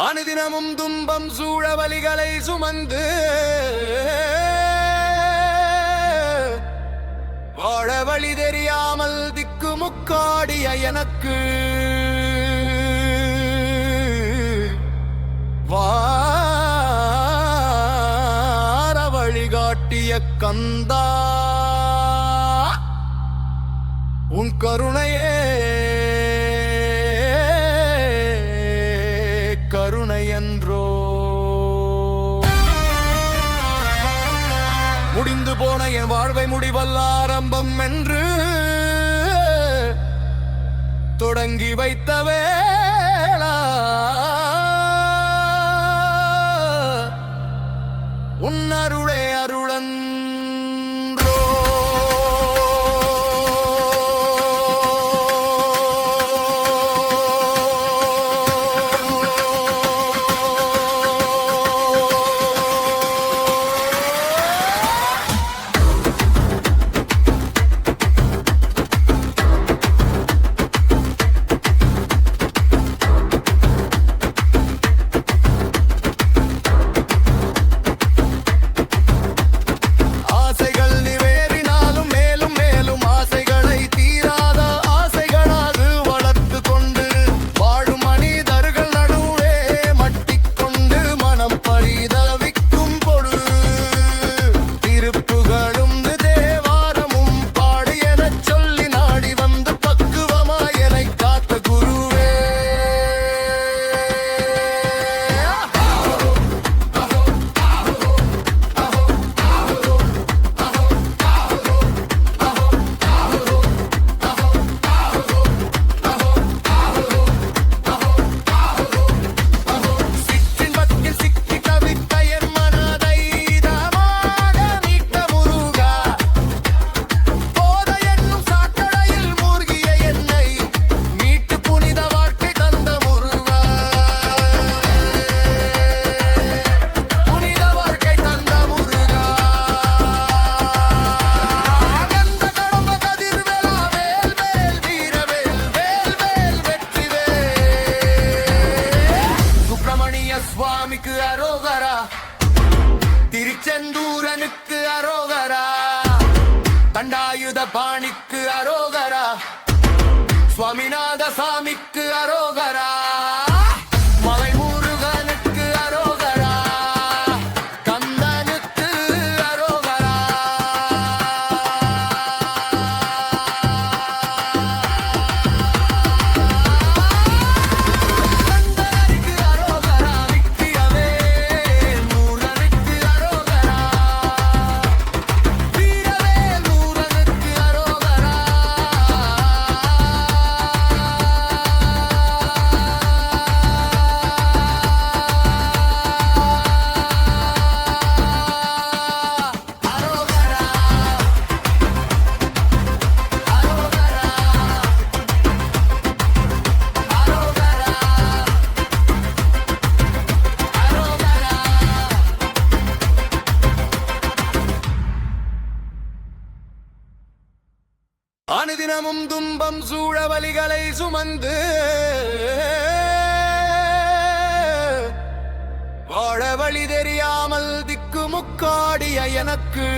அனுதினமும் துன்பம் சூழ வலிகளை சுமந்து வாழ வழி தெரியாமல் திக்கு முக்காடிய எனக்கு வார வழிகாட்டிய கந்தா உன் கருணையே கருணையன்றோ. முடிந்து போன என் வாழ்வை முடிவல்ல ஆரம்பம் என்று தொடங்கி வைத்த வேளா உன் அருளே அருளன் சுவாமிக்கு அரோகரா, திருச்செந்தூரனுக்கு அரோகரா, தண்டாயுத பாணிக்கு அரோகரா, சுவாமிநாத சாமிக்கு அரோகரா, மலை முருகனுக்கு அரோகரா, கந்தனுக்கு அரோகரா. அனுதினமும் துன்பம் சூழ வலிகளை சுமந்து வாழ வழி தெரியாமல் திக்கு முக்காடிய எனக்கு